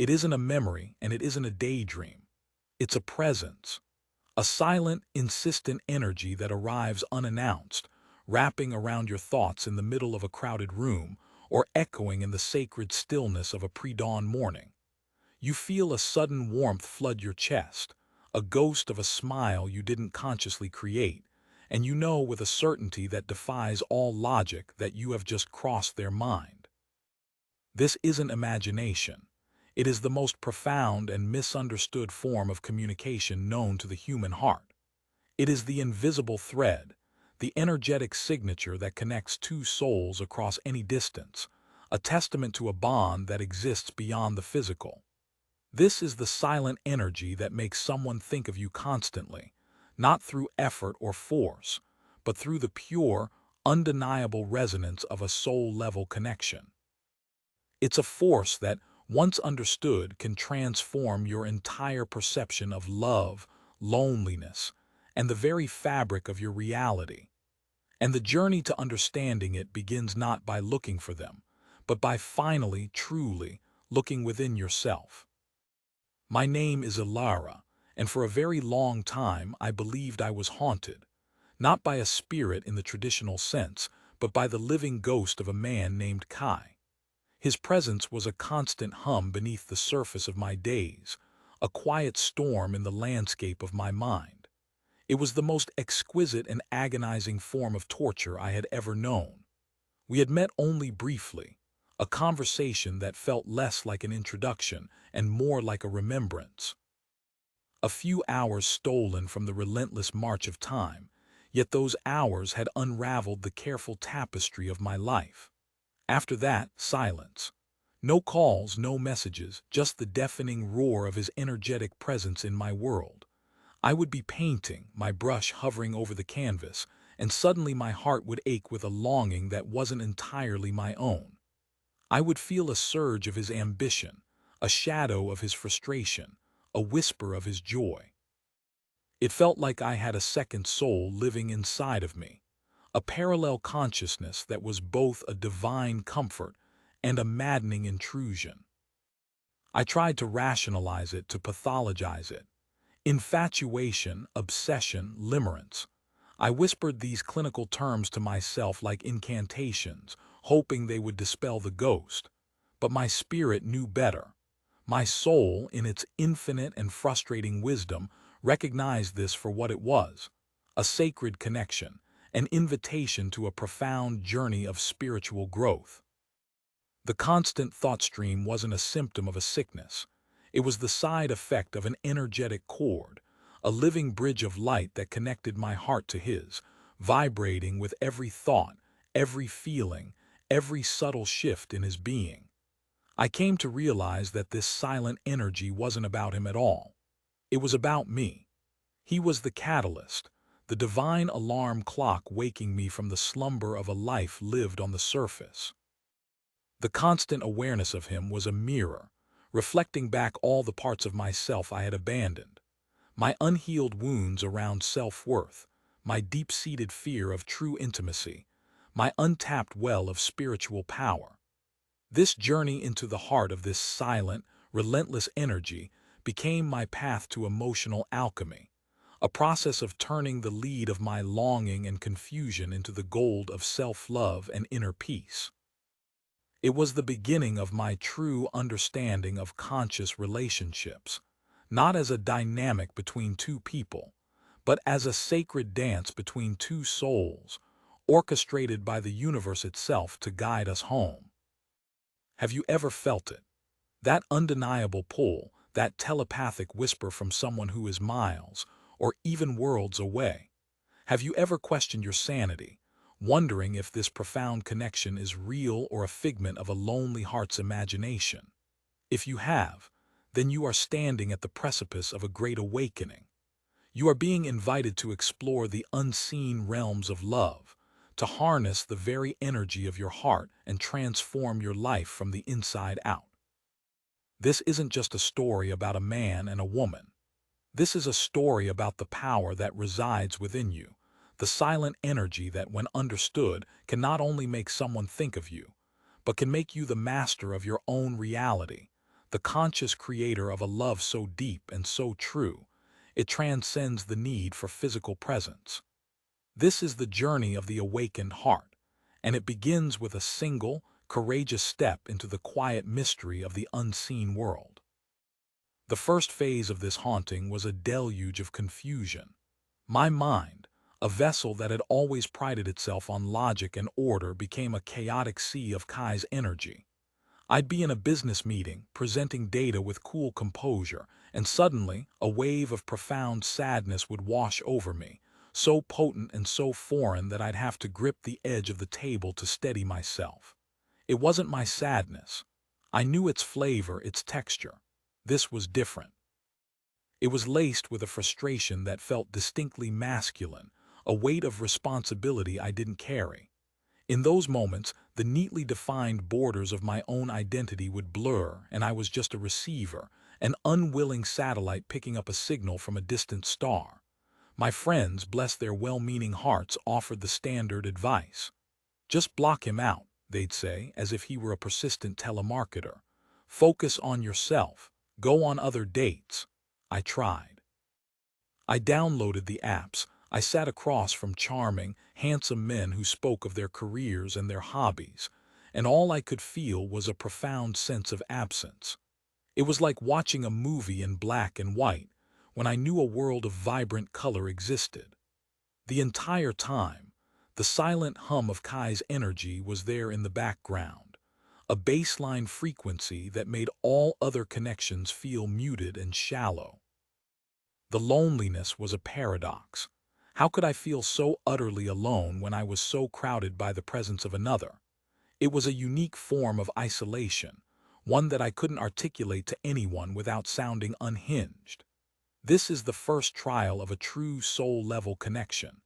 It isn't a memory and it isn't a daydream. It's a presence, a silent, insistent energy that arrives unannounced, wrapping around your thoughts in the middle of a crowded room or echoing in the sacred stillness of a pre-dawn morning. You feel a sudden warmth flood your chest, a ghost of a smile you didn't consciously create, and you know with a certainty that defies all logic that you have just crossed their mind. This isn't imagination. It is the most profound and misunderstood form of communication known to the human heart. It is the invisible thread, the energetic signature that connects two souls across any distance, a testament to a bond that exists beyond the physical. This is the silent energy that makes someone think of you constantly, not through effort or force, but through the pure, undeniable resonance of a soul-level connection. It's a force that, once understood, can transform your entire perception of love, loneliness, and the very fabric of your reality. And the journey to understanding it begins not by looking for them, but by finally, truly, looking within yourself. My name is Ilara, and for a very long time I believed I was haunted, not by a spirit in the traditional sense, but by the living ghost of a man named Kai. His presence was a constant hum beneath the surface of my days, a quiet storm in the landscape of my mind. It was the most exquisite and agonizing form of torture I had ever known. We had met only briefly, a conversation that felt less like an introduction and more like a remembrance. A few hours stolen from the relentless march of time, yet those hours had unraveled the careful tapestry of my life. After that, silence. No calls, no messages, just the deafening roar of his energetic presence in my world. I would be painting, my brush hovering over the canvas, and suddenly my heart would ache with a longing that wasn't entirely my own. I would feel a surge of his ambition, a shadow of his frustration, a whisper of his joy. It felt like I had a second soul living inside of me, a parallel consciousness that was both a divine comfort and a maddening intrusion. I tried to rationalize it, to pathologize it. Infatuation, obsession, limerence. I whispered these clinical terms to myself like incantations, hoping they would dispel the ghost. But my spirit knew better. My soul, in its infinite and frustrating wisdom, recognized this for what it was, a sacred connection, an invitation to a profound journey of spiritual growth. The constant thought stream wasn't a symptom of a sickness. It was the side effect of an energetic cord, a living bridge of light that connected my heart to his, vibrating with every thought, every feeling, every subtle shift in his being. I came to realize that this silent energy wasn't about him at all. It was about me. He was the catalyst, the divine alarm clock waking me from the slumber of a life lived on the surface. The constant awareness of him was a mirror, reflecting back all the parts of myself I had abandoned. My unhealed wounds around self-worth, my deep-seated fear of true intimacy, my untapped well of spiritual power. This journey into the heart of this silent, relentless energy became my path to emotional alchemy, a process of turning the lead of my longing and confusion into the gold of self-love and inner peace. It was the beginning of my true understanding of conscious relationships, not as a dynamic between two people, but as a sacred dance between two souls, orchestrated by the universe itself to guide us home. Have you ever felt it? That undeniable pull, that telepathic whisper from someone who is miles, or even worlds away? Have you ever questioned your sanity, wondering if this profound connection is real or a figment of a lonely heart's imagination? If you have, then you are standing at the precipice of a great awakening. You are being invited to explore the unseen realms of love, to harness the very energy of your heart and transform your life from the inside out. This isn't just a story about a man and a woman. This is a story about the power that resides within you, the silent energy that, when understood, can not only make someone think of you, but can make you the master of your own reality, the conscious creator of a love so deep and so true, it transcends the need for physical presence. This is the journey of the awakened heart, and it begins with a single, courageous step into the quiet mystery of the unseen world. The first phase of this haunting was a deluge of confusion. My mind, a vessel that had always prided itself on logic and order, became a chaotic sea of Kai's energy. I'd be in a business meeting, presenting data with cool composure, and suddenly a wave of profound sadness would wash over me, so potent and so foreign that I'd have to grip the edge of the table to steady myself. It wasn't my sadness. I knew its flavor, its texture. This was different. It was laced with a frustration that felt distinctly masculine, a weight of responsibility I didn't carry. In those moments, the neatly defined borders of my own identity would blur, and I was just a receiver, an unwilling satellite picking up a signal from a distant star. My friends, bless their well-meaning hearts, offered the standard advice. Just block him out, they'd say, as if he were a persistent telemarketer. Focus on yourself. Go on other dates. I tried. I downloaded the apps. I sat across from charming, handsome men who spoke of their careers and their hobbies, and all I could feel was a profound sense of absence. It was like watching a movie in black and white, when I knew a world of vibrant color existed. The entire time, the silent hum of Kai's energy was there in the background, a baseline frequency that made all other connections feel muted and shallow. The loneliness was a paradox. How could I feel so utterly alone when I was so crowded by the presence of another? It was a unique form of isolation, one that I couldn't articulate to anyone without sounding unhinged. This is the first trial of a true soul-level connection,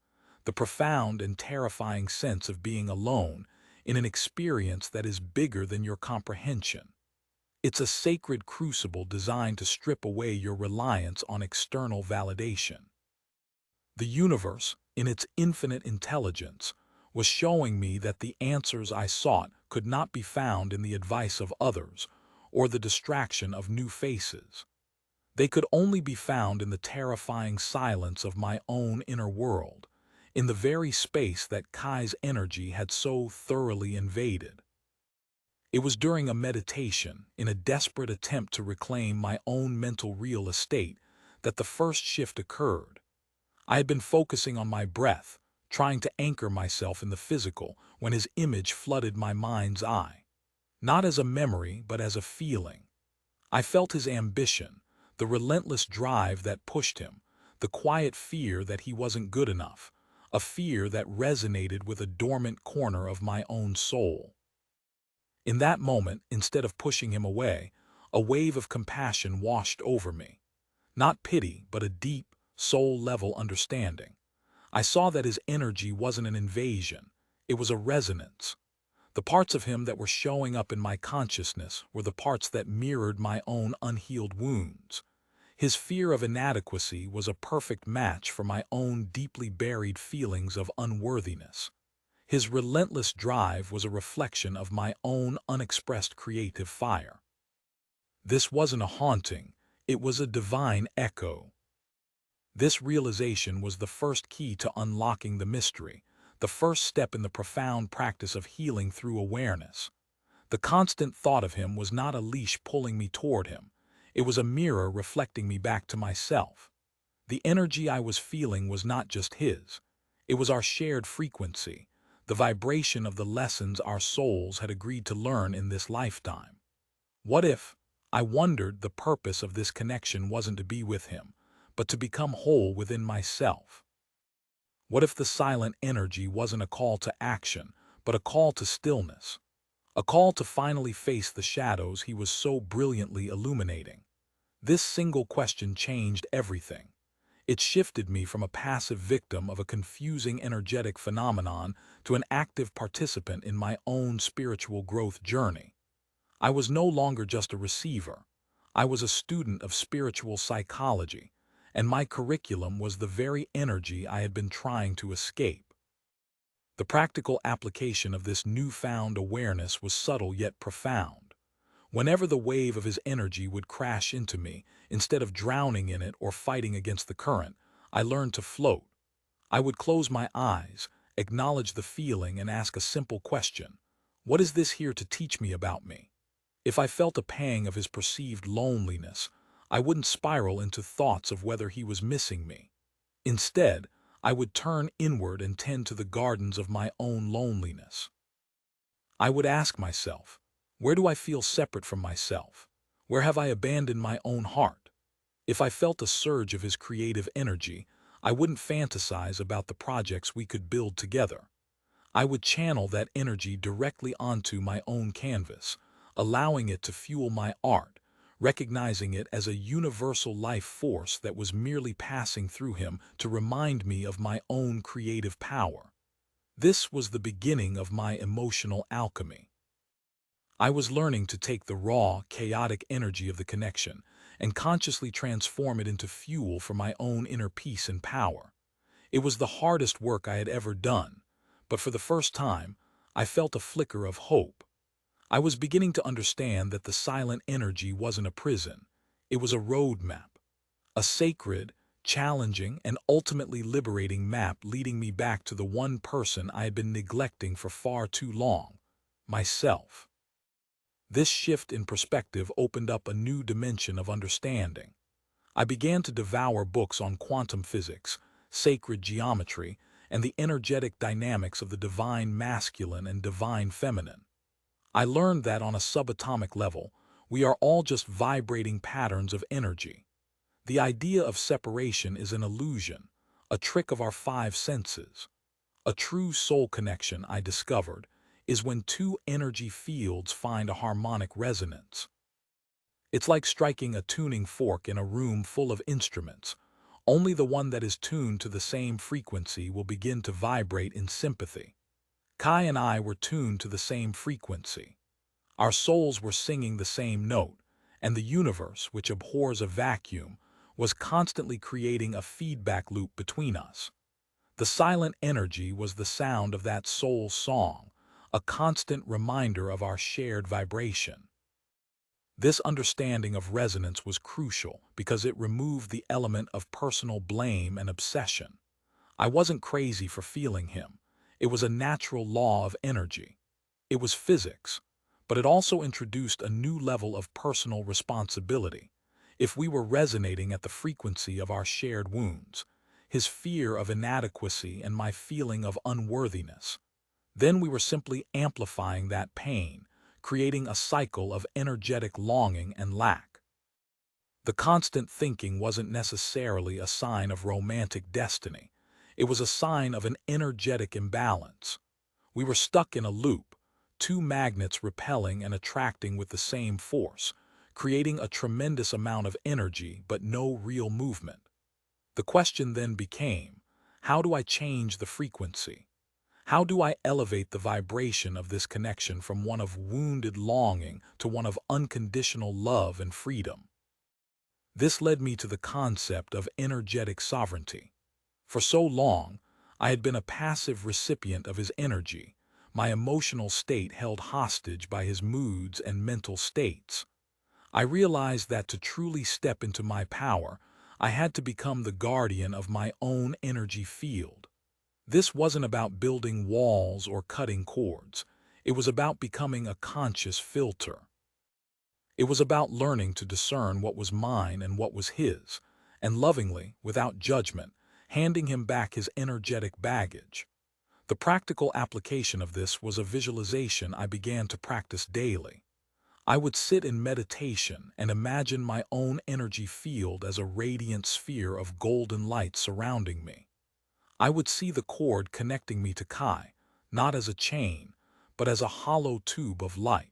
the profound and terrifying sense of being alone in an experience that is bigger than your comprehension. It's a sacred crucible designed to strip away your reliance on external validation. The universe, in its infinite intelligence, was showing me that the answers I sought could not be found in the advice of others or the distraction of new faces. They could only be found in the terrifying silence of my own inner world, in the very space that Kai's energy had so thoroughly invaded. It was during a meditation, in a desperate attempt to reclaim my own mental real estate, that the first shift occurred. I had been focusing on my breath, trying to anchor myself in the physical, when his image flooded my mind's eye. Not as a memory, but as a feeling. I felt his ambition, the relentless drive that pushed him, the quiet fear that he wasn't good enough, a fear that resonated with a dormant corner of my own soul. In that moment, instead of pushing him away, a wave of compassion washed over me. Not pity, but a deep, soul-level understanding. I saw that his energy wasn't an invasion, it was a resonance. The parts of him that were showing up in my consciousness were the parts that mirrored my own unhealed wounds. His fear of inadequacy was a perfect match for my own deeply buried feelings of unworthiness. His relentless drive was a reflection of my own unexpressed creative fire. This wasn't a haunting, it was a divine echo. This realization was the first key to unlocking the mystery, the first step in the profound practice of healing through awareness. The constant thought of him was not a leash pulling me toward him. It was a mirror reflecting me back to myself. The energy I was feeling was not just his. It was our shared frequency, the vibration of the lessons our souls had agreed to learn in this lifetime. What if, I wondered, the purpose of this connection wasn't to be with him, but to become whole within myself? What if the silent energy wasn't a call to action, but a call to stillness? A call to finally face the shadows he was so brilliantly illuminating? This single question changed everything. It shifted me from a passive victim of a confusing energetic phenomenon to an active participant in my own spiritual growth journey. I was no longer just a receiver. I was a student of spiritual psychology, and my curriculum was the very energy I had been trying to escape. The practical application of this newfound awareness was subtle yet profound. Whenever the wave of his energy would crash into me, instead of drowning in it or fighting against the current, I learned to float. I would close my eyes, acknowledge the feeling, and ask a simple question. What is this here to teach me about me? If I felt a pang of his perceived loneliness, I wouldn't spiral into thoughts of whether he was missing me. Instead, I would turn inward and tend to the gardens of my own loneliness. I would ask myself, where do I feel separate from myself? Where have I abandoned my own heart? If I felt a surge of his creative energy, I wouldn't fantasize about the projects we could build together. I would channel that energy directly onto my own canvas, allowing it to fuel my art, recognizing it as a universal life force that was merely passing through him to remind me of my own creative power. This was the beginning of my emotional alchemy. I was learning to take the raw, chaotic energy of the connection and consciously transform it into fuel for my own inner peace and power. It was the hardest work I had ever done, but for the first time, I felt a flicker of hope. I was beginning to understand that the silent energy wasn't a prison. It was a roadmap, a sacred, challenging, and ultimately liberating map leading me back to the one person I had been neglecting for far too long, myself. This shift in perspective opened up a new dimension of understanding. I began to devour books on quantum physics, sacred geometry, and the energetic dynamics of the divine masculine and divine feminine. I learned that on a subatomic level, we are all just vibrating patterns of energy. The idea of separation is an illusion, a trick of our five senses. A true soul connection, I discovered, is when two energy fields find a harmonic resonance. It's like striking a tuning fork in a room full of instruments. Only the one that is tuned to the same frequency will begin to vibrate in sympathy. Kai and I were tuned to the same frequency. Our souls were singing the same note, and the universe, which abhors a vacuum, was constantly creating a feedback loop between us. The silent energy was the sound of that soul song, a constant reminder of our shared vibration. This understanding of resonance was crucial because it removed the element of personal blame and obsession. I wasn't crazy for feeling him. It was a natural law of energy. It was physics, but it also introduced a new level of personal responsibility. If we were resonating at the frequency of our shared wounds, his fear of inadequacy and my feeling of unworthiness, then we were simply amplifying that pain, creating a cycle of energetic longing and lack. The constant thinking wasn't necessarily a sign of romantic destiny. It was a sign of an energetic imbalance. We were stuck in a loop, two magnets repelling and attracting with the same force, creating a tremendous amount of energy but no real movement. The question then became, how do I change the frequency? How do I elevate the vibration of this connection from one of wounded longing to one of unconditional love and freedom? This led me to the concept of energetic sovereignty. For so long, I had been a passive recipient of his energy, my emotional state held hostage by his moods and mental states. I realized that to truly step into my power, I had to become the guardian of my own energy field. This wasn't about building walls or cutting cords. It was about becoming a conscious filter. It was about learning to discern what was mine and what was his, and lovingly, without judgment, handing him back his energetic baggage. The practical application of this was a visualization I began to practice daily. I would sit in meditation and imagine my own energy field as a radiant sphere of golden light surrounding me. I would see the cord connecting me to Kai, not as a chain, but as a hollow tube of light.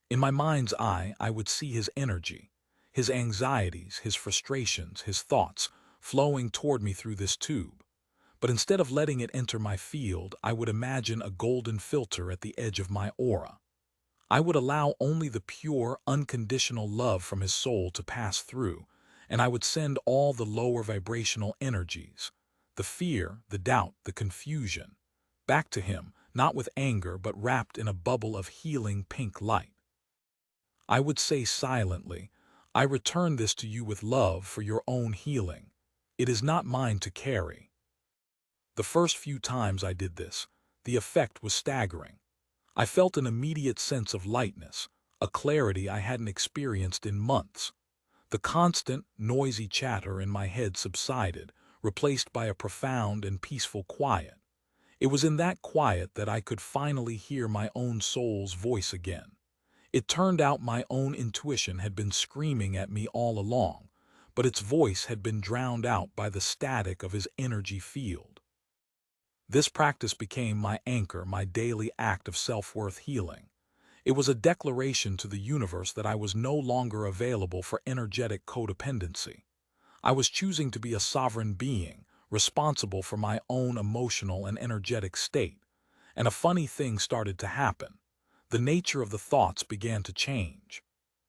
In my mind's eye, I would see his energy, his anxieties, his frustrations, his thoughts, flowing toward me through this tube. But instead of letting it enter my field, I would imagine a golden filter at the edge of my aura. I would allow only the pure, unconditional love from his soul to pass through, and I would send all the lower vibrational energies, the fear, the doubt, the confusion, back to him, not with anger but wrapped in a bubble of healing pink light. I would say silently, I return this to you with love for your own healing. It is not mine to carry. The first few times I did this, the effect was staggering. I felt an immediate sense of lightness, a clarity I hadn't experienced in months. The constant, noisy chatter in my head subsided, replaced by a profound and peaceful quiet. It was in that quiet that I could finally hear my own soul's voice again. It turned out my own intuition had been screaming at me all along, but its voice had been drowned out by the static of his energy field. This practice became my anchor, my daily act of self-worth healing. It was a declaration to the universe that I was no longer available for energetic codependency. I was choosing to be a sovereign being, responsible for my own emotional and energetic state. And a funny thing started to happen. The nature of the thoughts began to change.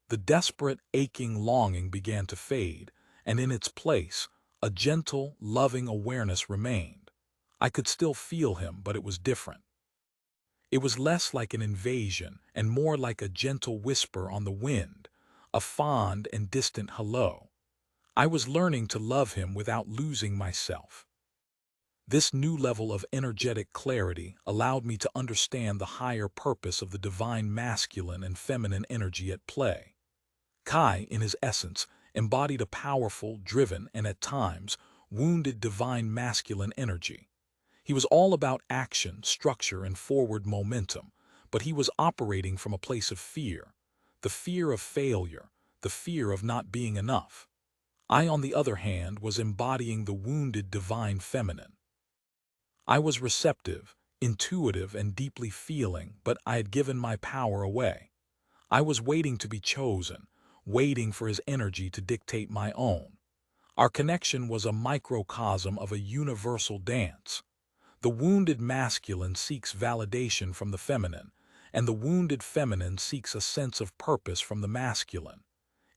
The desperate, aching longing began to fade, and in its place, a gentle, loving awareness remained. I could still feel him, but it was different. It was less like an invasion and more like a gentle whisper on the wind, a fond and distant hello. I was learning to love him without losing myself. This new level of energetic clarity allowed me to understand the higher purpose of the divine masculine and feminine energy at play. Kai, in his essence, embodied a powerful, driven, and at times, wounded divine masculine energy. He was all about action, structure, and forward momentum, but he was operating from a place of fear. The fear of failure, the fear of not being enough. I, on the other hand, was embodying the wounded divine feminine. I was receptive, intuitive, and deeply feeling, but I had given my power away. I was waiting to be chosen, waiting for his energy to dictate my own. Our connection was a microcosm of a universal dance. The wounded masculine seeks validation from the feminine, and the wounded feminine seeks a sense of purpose from the masculine.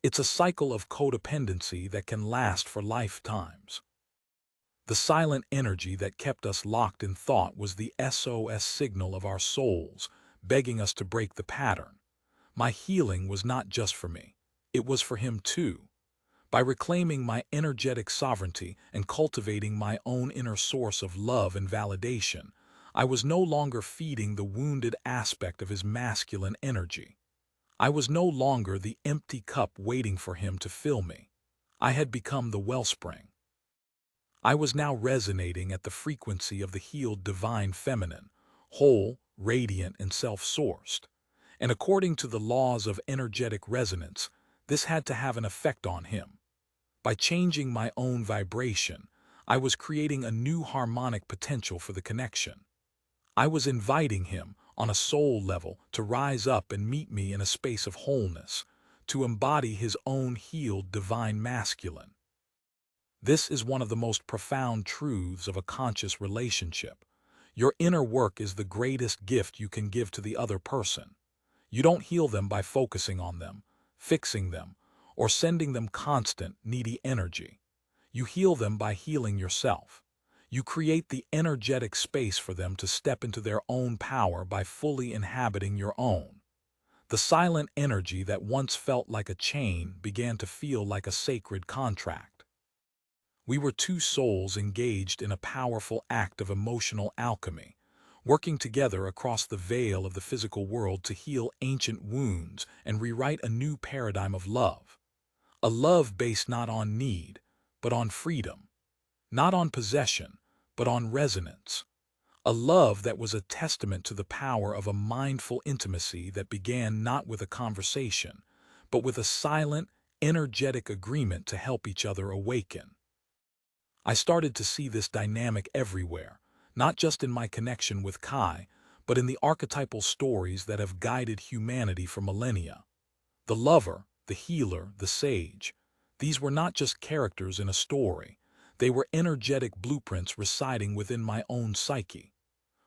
It's a cycle of codependency that can last for lifetimes. The silent energy that kept us locked in thought was the SOS signal of our souls, begging us to break the pattern. My healing was not just for me. It was for him too. By reclaiming my energetic sovereignty and cultivating my own inner source of love and validation, I was no longer feeding the wounded aspect of his masculine energy. I was no longer the empty cup waiting for him to fill me. I had become the wellspring. I was now resonating at the frequency of the healed divine feminine, whole, radiant, and self-sourced. And according to the laws of energetic resonance, this had to have an effect on him. By changing my own vibration, I was creating a new harmonic potential for the connection. I was inviting him, on a soul level, to rise up and meet me in a space of wholeness, to embody his own healed divine masculine. This is one of the most profound truths of a conscious relationship. Your inner work is the greatest gift you can give to the other person. You don't heal them by focusing on them, fixing them, or sending them constant, needy energy. You heal them by healing yourself. You create the energetic space for them to step into their own power by fully inhabiting your own. The silent energy that once felt like a chain began to feel like a sacred contract. We were two souls engaged in a powerful act of emotional alchemy, working together across the veil of the physical world to heal ancient wounds and rewrite a new paradigm of love. A love based not on need, but on freedom. Not on possession, but on resonance. A love that was a testament to the power of a mindful intimacy that began not with a conversation, but with a silent, energetic agreement to help each other awaken. I started to see this dynamic everywhere, not just in my connection with Kai, but in the archetypal stories that have guided humanity for millennia. The lover, the healer, the sage. These were not just characters in a story. They were energetic blueprints residing within my own psyche.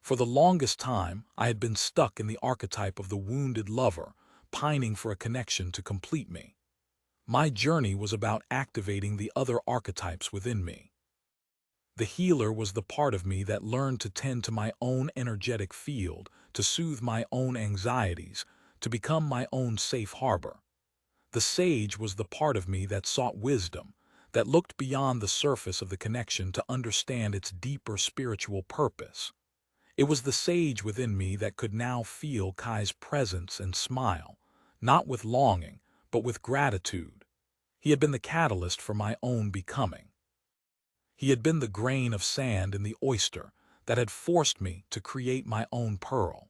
For the longest time, I had been stuck in the archetype of the wounded lover, pining for a connection to complete me. My journey was about activating the other archetypes within me. The healer was the part of me that learned to tend to my own energetic field, to soothe my own anxieties, to become my own safe harbor. The sage was the part of me that sought wisdom, that looked beyond the surface of the connection to understand its deeper spiritual purpose. It was the sage within me that could now feel Kai's presence and smile, not with longing, but with gratitude. He had been the catalyst for my own becoming. He had been the grain of sand in the oyster that had forced me to create my own pearl.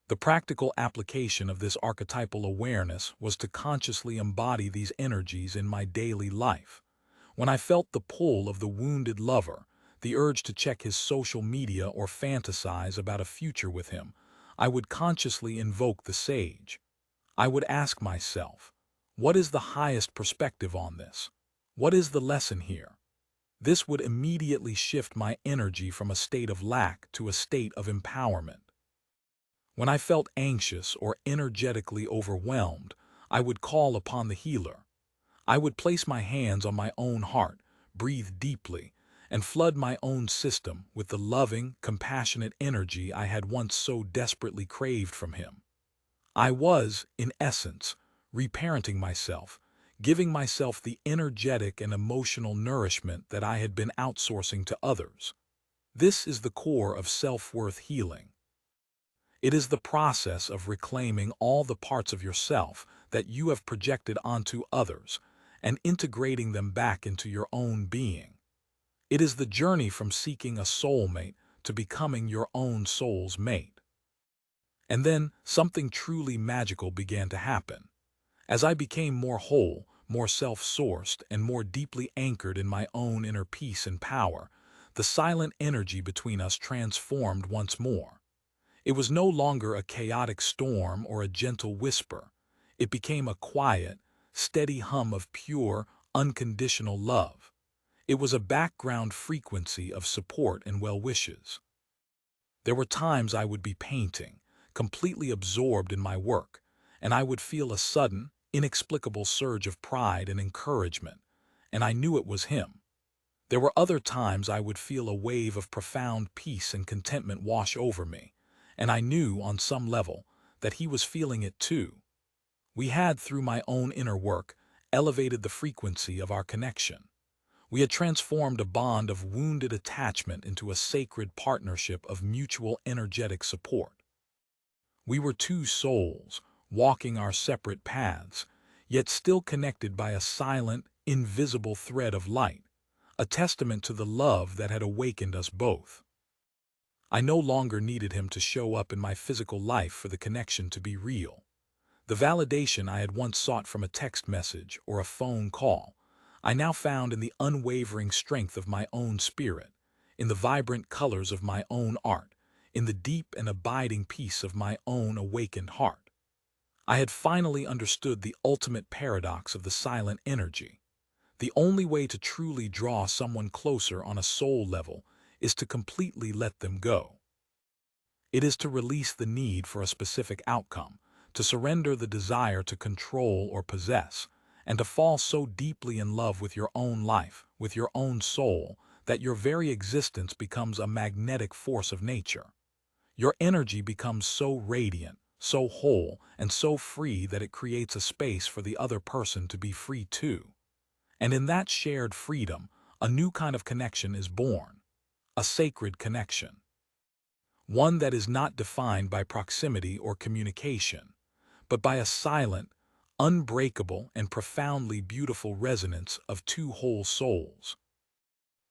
The practical application of this archetypal awareness was to consciously embody these energies in my daily life. When I felt the pull of the wounded lover, the urge to check his social media or fantasize about a future with him, I would consciously invoke the sage. I would ask myself, what is the highest perspective on this? What is the lesson here? This would immediately shift my energy from a state of lack to a state of empowerment. When I felt anxious or energetically overwhelmed, I would call upon the healer. I would place my hands on my own heart, breathe deeply, and flood my own system with the loving, compassionate energy I had once so desperately craved from him. I was, in essence, reparenting myself, giving myself the energetic and emotional nourishment that I had been outsourcing to others. This is the core of self-worth healing. It is the process of reclaiming all the parts of yourself that you have projected onto others and integrating them back into your own being. It is the journey from seeking a soulmate to becoming your own soul's mate. And then something truly magical began to happen. As I became more whole, more self-sourced, and more deeply anchored in my own inner peace and power, the silent energy between us transformed once more. It was no longer a chaotic storm or a gentle whisper. It became a quiet, steady hum of pure, unconditional love. It was a background frequency of support and well wishes. There were times I would be painting, completely absorbed in my work, and I would feel a sudden, inexplicable surge of pride and encouragement, and I knew it was him. There were other times I would feel a wave of profound peace and contentment wash over me, and I knew, on some level, that he was feeling it too. We had, through my own inner work, elevated the frequency of our connection. We had transformed a bond of wounded attachment into a sacred partnership of mutual energetic support. We were two souls, walking our separate paths, yet still connected by a silent, invisible thread of light, a testament to the love that had awakened us both. I no longer needed him to show up in my physical life for the connection to be real. The validation I had once sought from a text message or a phone call, I now found in the unwavering strength of my own spirit, in the vibrant colors of my own art, in the deep and abiding peace of my own awakened heart. I had finally understood the ultimate paradox of the silent energy. The only way to truly draw someone closer on a soul level is to completely let them go. It is to release the need for a specific outcome, to surrender the desire to control or possess, and to fall so deeply in love with your own life, with your own soul, that your very existence becomes a magnetic force of nature. Your energy becomes so radiant, so whole, and so free that it creates a space for the other person to be free too. And in that shared freedom, a new kind of connection is born, a sacred connection. One that is not defined by proximity or communication, but by a silent, unbreakable, and profoundly beautiful resonance of two whole souls.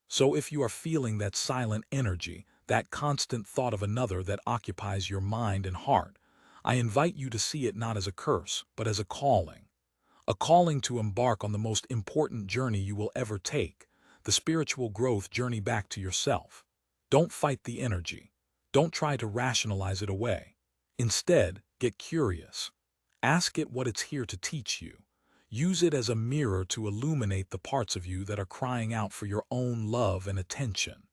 So if you are feeling that silent energy, that constant thought of another that occupies your mind and heart, I invite you to see it not as a curse, but as a calling to embark on the most important journey you will ever take, the spiritual growth journey back to yourself. Don't fight the energy. Don't try to rationalize it away. Instead, get curious. Ask it what it's here to teach you. Use it as a mirror to illuminate the parts of you that are crying out for your own love and attention.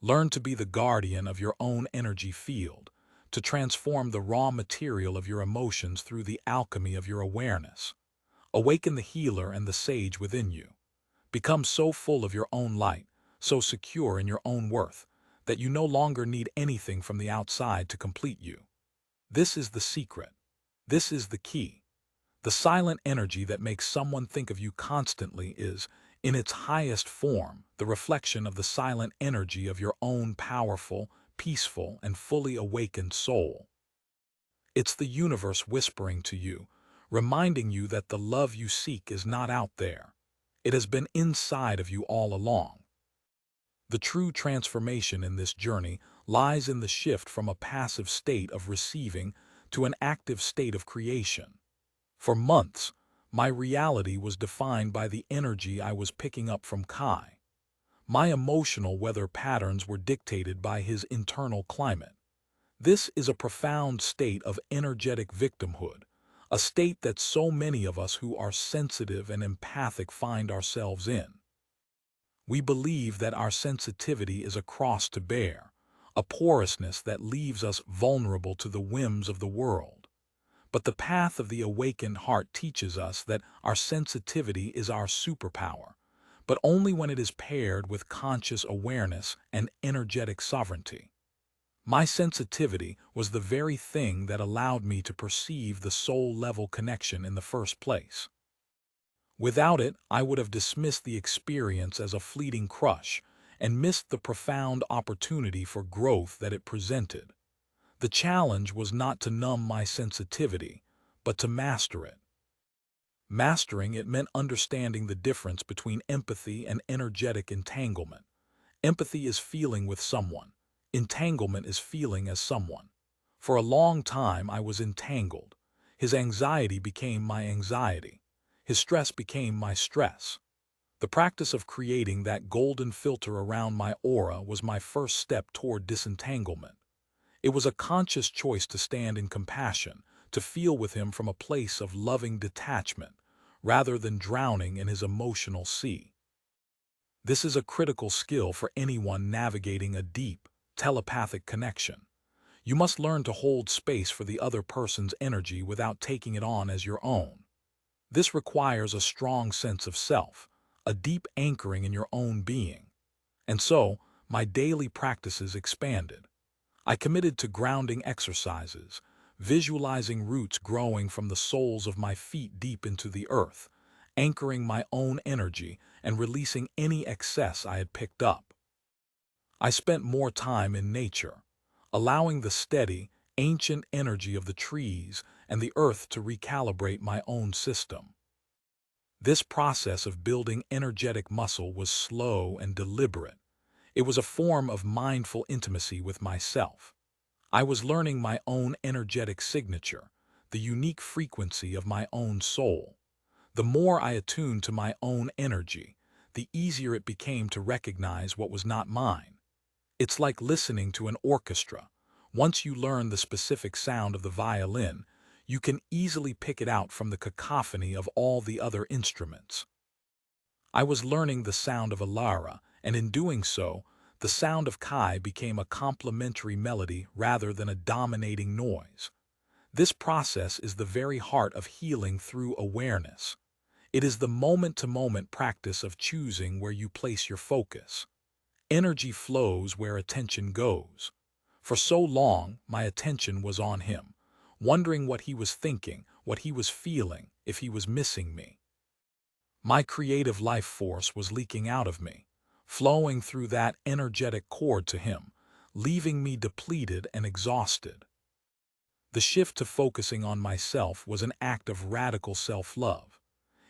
Learn to be the guardian of your own energy field, to transform the raw material of your emotions through the alchemy of your awareness. Awaken the healer and the sage within you. Become so full of your own light, so secure in your own worth, that you no longer need anything from the outside to complete you. This is the secret. This is the key. The silent energy that makes someone think of you constantly is, in its highest form, the reflection of the silent energy of your own powerful, peaceful, and fully awakened soul. It's the universe whispering to you, reminding you that the love you seek is not out there. It has been inside of you all along. The true transformation in this journey lies in the shift from a passive state of receiving to an active state of creation. For months, my reality was defined by the energy I was picking up from Kai. My emotional weather patterns were dictated by his internal climate. This is a profound state of energetic victimhood, a state that so many of us who are sensitive and empathic find ourselves in. We believe that our sensitivity is a cross to bear, a porousness that leaves us vulnerable to the whims of the world. But the path of the awakened heart teaches us that our sensitivity is our superpower, but only when it is paired with conscious awareness and energetic sovereignty. My sensitivity was the very thing that allowed me to perceive the soul-level connection in the first place. Without it, I would have dismissed the experience as a fleeting crush and missed the profound opportunity for growth that it presented. The challenge was not to numb my sensitivity, but to master it. Mastering it meant understanding the difference between empathy and energetic entanglement. Empathy is feeling with someone. Entanglement is feeling as someone. For a long time I was entangled. His anxiety became my anxiety. His stress became my stress. The practice of creating that golden filter around my aura was my first step toward disentanglement. It was a conscious choice to stand in compassion, to feel with him from a place of loving detachment, rather than drowning in his emotional sea. This is a critical skill for anyone navigating a deep, telepathic connection. You must learn to hold space for the other person's energy without taking it on as your own. This requires a strong sense of self, a deep anchoring in your own being. And so, my daily practices expanded. I committed to grounding exercises, visualizing roots growing from the soles of my feet deep into the earth, anchoring my own energy and releasing any excess I had picked up. I spent more time in nature, allowing the steady, ancient energy of the trees and the earth to recalibrate my own system. This process of building energetic muscle was slow and deliberate. It was a form of mindful intimacy with myself. I was learning my own energetic signature, the unique frequency of my own soul. The more I attuned to my own energy, the easier it became to recognize what was not mine. It's like listening to an orchestra. Once you learn the specific sound of the violin, you can easily pick it out from the cacophony of all the other instruments. I was learning the sound of Alara, and in doing so, the sound of Kai became a complementary melody rather than a dominating noise. This process is the very heart of healing through awareness. It is the moment-to-moment practice of choosing where you place your focus. Energy flows where attention goes. For so long, my attention was on him, wondering what he was thinking, what he was feeling, if he was missing me. My creative life force was leaking out of me, flowing through that energetic cord to him, leaving me depleted and exhausted. The shift to focusing on myself was an act of radical self-love.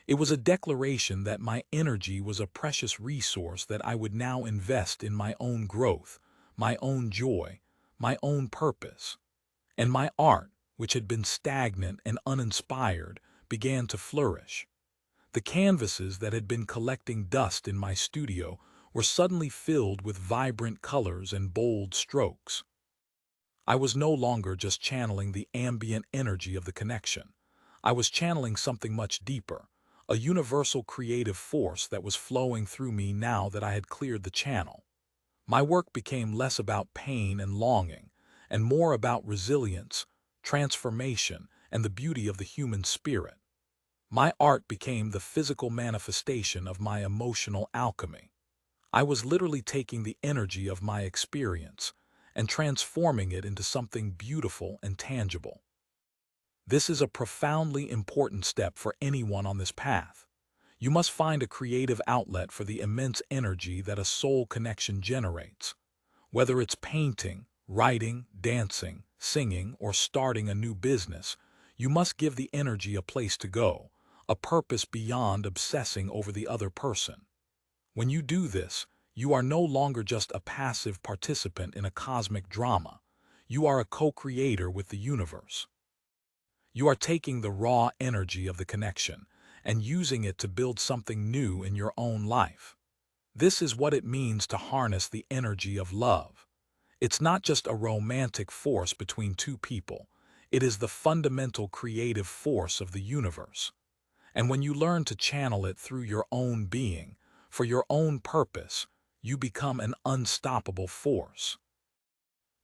It was a declaration that my energy was a precious resource that I would now invest in my own growth, my own joy, my own purpose. And my art, which had been stagnant and uninspired, began to flourish. The canvases that had been collecting dust in my studio were suddenly filled with vibrant colors and bold strokes. I was no longer just channeling the ambient energy of the connection. I was channeling something much deeper, a universal creative force that was flowing through me now that I had cleared the channel. My work became less about pain and longing, and more about resilience, transformation, and the beauty of the human spirit. My art became the physical manifestation of my emotional alchemy. I was literally taking the energy of my experience and transforming it into something beautiful and tangible. This is a profoundly important step for anyone on this path. You must find a creative outlet for the immense energy that a soul connection generates. Whether it's painting, writing, dancing, singing, or starting a new business, you must give the energy a place to go, a purpose beyond obsessing over the other person. When you do this, you are no longer just a passive participant in a cosmic drama. You are a co-creator with the universe. You are taking the raw energy of the connection and using it to build something new in your own life. This is what it means to harness the energy of love. It's not just a romantic force between two people. It is the fundamental creative force of the universe. And when you learn to channel it through your own being, for your own purpose, you become an unstoppable force.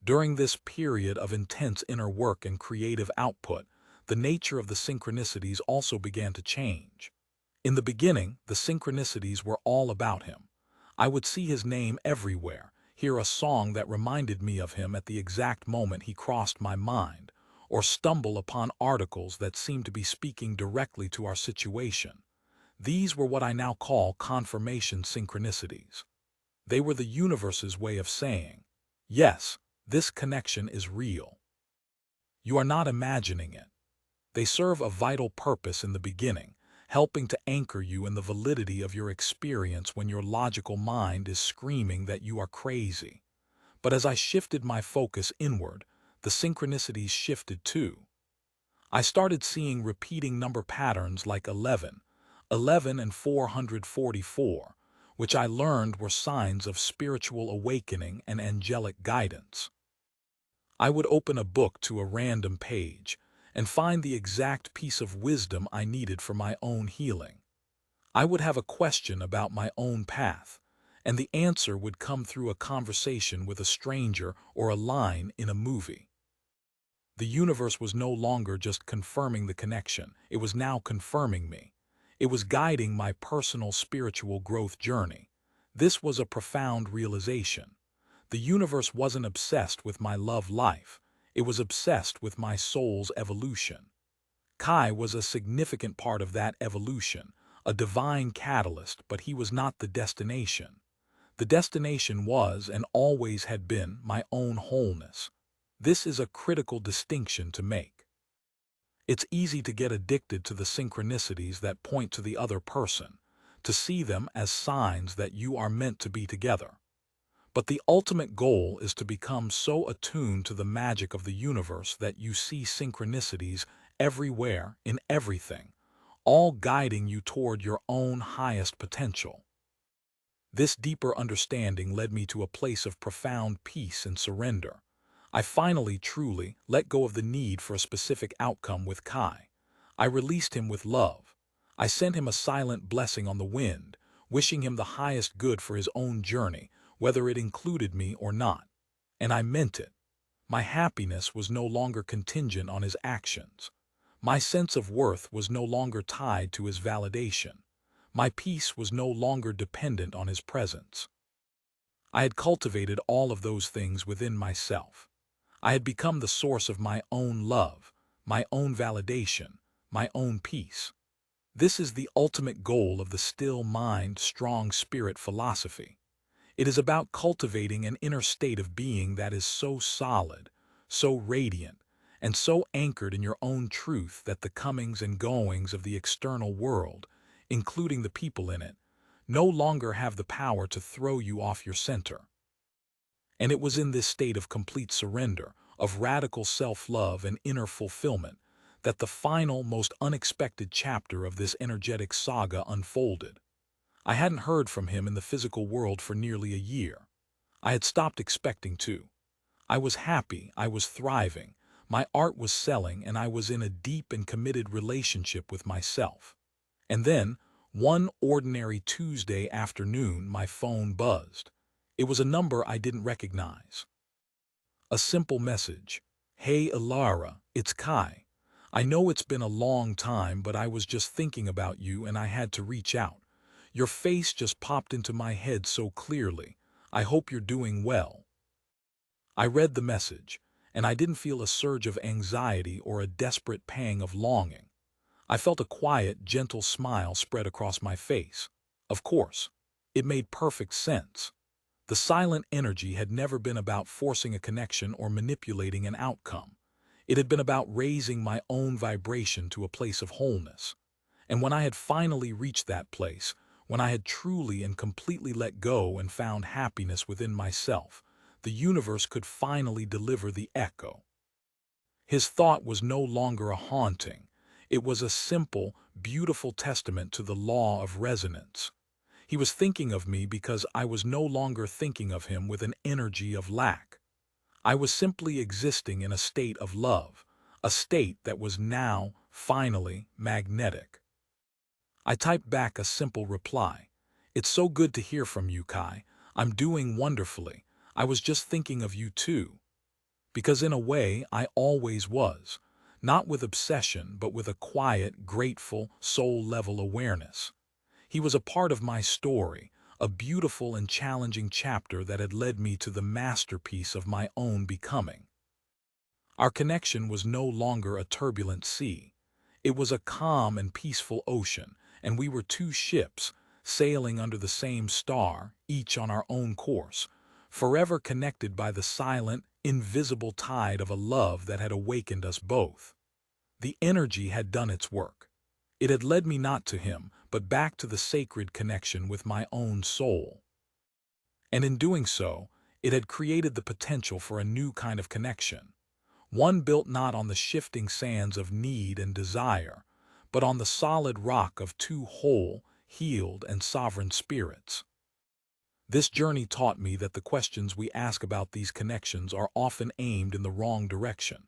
During this period of intense inner work and creative output, the nature of the synchronicities also began to change. In the beginning, the synchronicities were all about him. I would see his name everywhere, hear a song that reminded me of him at the exact moment he crossed my mind, or stumble upon articles that seemed to be speaking directly to our situation. These were what I now call confirmation synchronicities. They were the universe's way of saying, yes, this connection is real. You are not imagining it. They serve a vital purpose in the beginning, helping to anchor you in the validity of your experience when your logical mind is screaming that you are crazy. But as I shifted my focus inward, the synchronicities shifted too. I started seeing repeating number patterns like 11, 11 and 444, which I learned were signs of spiritual awakening and angelic guidance. I would open a book to a random page and find the exact piece of wisdom I needed for my own healing. I would have a question about my own path, and the answer would come through a conversation with a stranger or a line in a movie. The universe was no longer just confirming the connection, it was now confirming me. It was guiding my personal spiritual growth journey. This was a profound realization. The universe wasn't obsessed with my love life, it was obsessed with my soul's evolution. Kai was a significant part of that evolution, a divine catalyst, but he was not the destination. The destination was, and always had been, my own wholeness. This is a critical distinction to make. It's easy to get addicted to the synchronicities that point to the other person, to see them as signs that you are meant to be together. But the ultimate goal is to become so attuned to the magic of the universe that you see synchronicities everywhere, in everything, all guiding you toward your own highest potential. This deeper understanding led me to a place of profound peace and surrender. I finally truly let go of the need for a specific outcome with Kai. I released him with love. I sent him a silent blessing on the wind, wishing him the highest good for his own journey, whether it included me or not. And I meant it. My happiness was no longer contingent on his actions. My sense of worth was no longer tied to his validation. My peace was no longer dependent on his presence. I had cultivated all of those things within myself. I had become the source of my own love, my own validation, my own peace. This is the ultimate goal of the still mind, strong spirit philosophy. It is about cultivating an inner state of being that is so solid, so radiant, and so anchored in your own truth that the comings and goings of the external world, including the people in it, no longer have the power to throw you off your center. And it was in this state of complete surrender, of radical self-love and inner fulfillment, that the final, most unexpected chapter of this energetic saga unfolded. I hadn't heard from him in the physical world for nearly a year. I had stopped expecting to. I was happy, I was thriving, my art was selling, and I was in a deep and committed relationship with myself. And then, one ordinary Tuesday afternoon, my phone buzzed. It was a number I didn't recognize. A simple message. "Hey Ilara, it's Kai. I know it's been a long time, but I was just thinking about you and I had to reach out. Your face just popped into my head so clearly. I hope you're doing well." I read the message, and I didn't feel a surge of anxiety or a desperate pang of longing. I felt a quiet, gentle smile spread across my face. Of course, it made perfect sense. The silent energy had never been about forcing a connection or manipulating an outcome. It had been about raising my own vibration to a place of wholeness. And when I had finally reached that place, when I had truly and completely let go and found happiness within myself, the universe could finally deliver the echo. His thought was no longer a haunting. It was a simple, beautiful testament to the law of resonance. He was thinking of me because I was no longer thinking of him with an energy of lack. I was simply existing in a state of love, a state that was now, finally, magnetic. I typed back a simple reply. It's so good to hear from you, Kai. I'm doing wonderfully. I was just thinking of you too. Because in a way, I always was. Not with obsession, but with a quiet, grateful, soul-level awareness. He was a part of my story, a beautiful and challenging chapter that had led me to the masterpiece of my own becoming. Our connection was no longer a turbulent sea. It was a calm and peaceful ocean, and we were two ships, sailing under the same star, each on our own course, forever connected by the silent, invisible tide of a love that had awakened us both. The energy had done its work. It had led me not to him, but back to the sacred connection with my own soul. And in doing so, it had created the potential for a new kind of connection. One built not on the shifting sands of need and desire, but on the solid rock of two whole, healed, and sovereign spirits. This journey taught me that the questions we ask about these connections are often aimed in the wrong direction.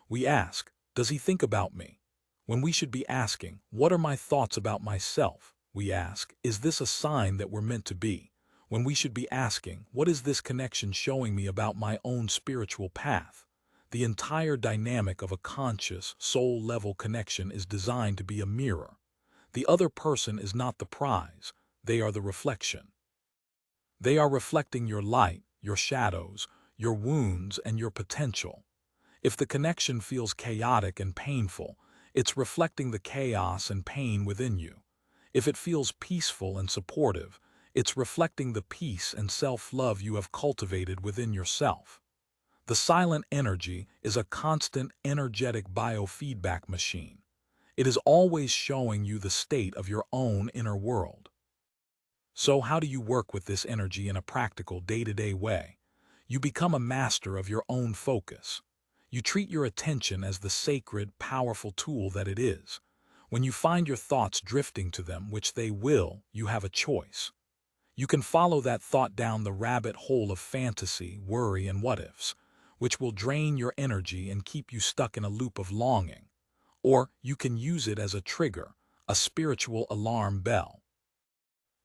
We ask, does he think about me? When we should be asking, what are my thoughts about myself? We ask, is this a sign that we're meant to be? When we should be asking, what is this connection showing me about my own spiritual path? The entire dynamic of a conscious, soul-level connection is designed to be a mirror. The other person is not the prize, they are the reflection. They are reflecting your light, your shadows, your wounds, and your potential. If the connection feels chaotic and painful, it's reflecting the chaos and pain within you. If it feels peaceful and supportive, it's reflecting the peace and self-love you have cultivated within yourself. The silent energy is a constant energetic biofeedback machine. It is always showing you the state of your own inner world. So how do you work with this energy in a practical, day-to-day way? You become a master of your own focus. You treat your attention as the sacred, powerful tool that it is. When you find your thoughts drifting to them, which they will, you have a choice. You can follow that thought down the rabbit hole of fantasy, worry, and what-ifs, which will drain your energy and keep you stuck in a loop of longing. Or you can use it as a trigger, a spiritual alarm bell.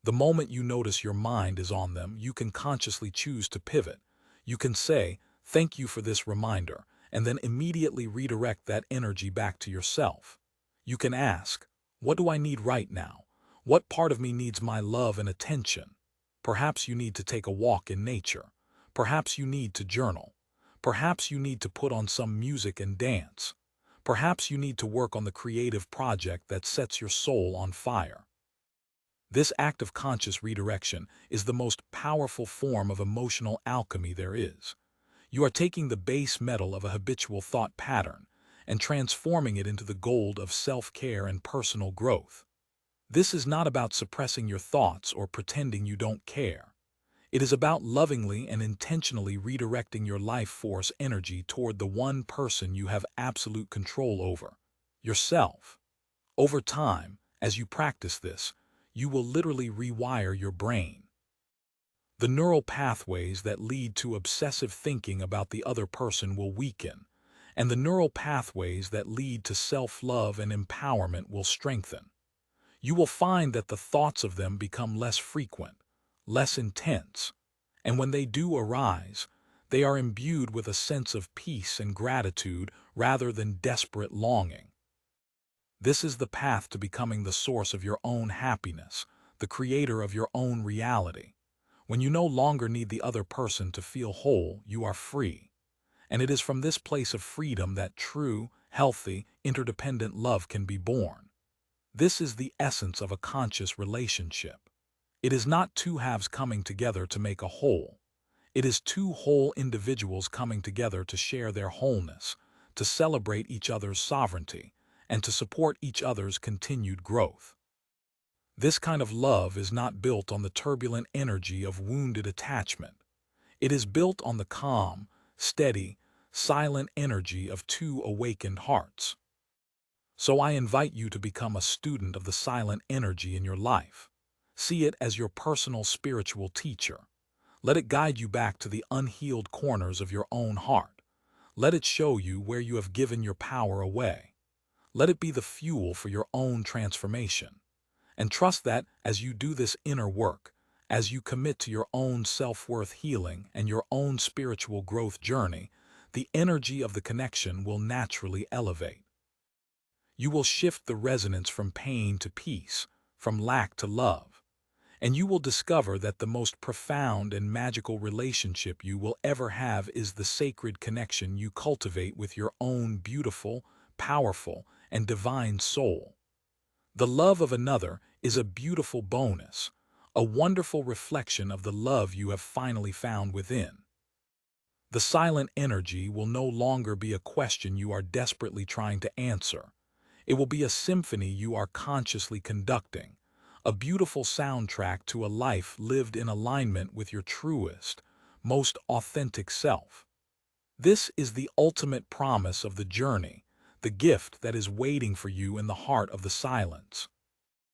The moment you notice your mind is on them, you can consciously choose to pivot. You can say, thank you for this reminder, and then immediately redirect that energy back to yourself. You can ask, what do I need right now? What part of me needs my love and attention? Perhaps you need to take a walk in nature. Perhaps you need to journal. Perhaps you need to put on some music and dance. Perhaps you need to work on the creative project that sets your soul on fire. This act of conscious redirection is the most powerful form of emotional alchemy there is. You are taking the base metal of a habitual thought pattern and transforming it into the gold of self-care and personal growth. This is not about suppressing your thoughts or pretending you don't care. It is about lovingly and intentionally redirecting your life force energy toward the one person you have absolute control over, yourself. Over time, as you practice this, you will literally rewire your brain. The neural pathways that lead to obsessive thinking about the other person will weaken, and the neural pathways that lead to self-love and empowerment will strengthen. You will find that the thoughts of them become less frequent, less intense, and when they do arise, they are imbued with a sense of peace and gratitude rather than desperate longing. This is the path to becoming the source of your own happiness, the creator of your own reality. When you no longer need the other person to feel whole, you are free. And it is from this place of freedom that true, healthy, interdependent love can be born. This is the essence of a conscious relationship. It is not two halves coming together to make a whole. It is two whole individuals coming together to share their wholeness, to celebrate each other's sovereignty, and to support each other's continued growth. This kind of love is not built on the turbulent energy of wounded attachment. It is built on the calm, steady, silent energy of two awakened hearts. So I invite you to become a student of the silent energy in your life. See it as your personal spiritual teacher. Let it guide you back to the unhealed corners of your own heart. Let it show you where you have given your power away. Let it be the fuel for your own transformation. And trust that as you do this inner work, as you commit to your own self-worth healing and your own spiritual growth journey, the energy of the connection will naturally elevate. You will shift the resonance from pain to peace, from lack to love, and you will discover that the most profound and magical relationship you will ever have is the sacred connection you cultivate with your own beautiful, powerful, and divine soul. The love of another is a beautiful bonus, a wonderful reflection of the love you have finally found within. The silent energy will no longer be a question you are desperately trying to answer. It will be a symphony you are consciously conducting, a beautiful soundtrack to a life lived in alignment with your truest, most authentic self. This is the ultimate promise of the journey, the gift that is waiting for you in the heart of the silence.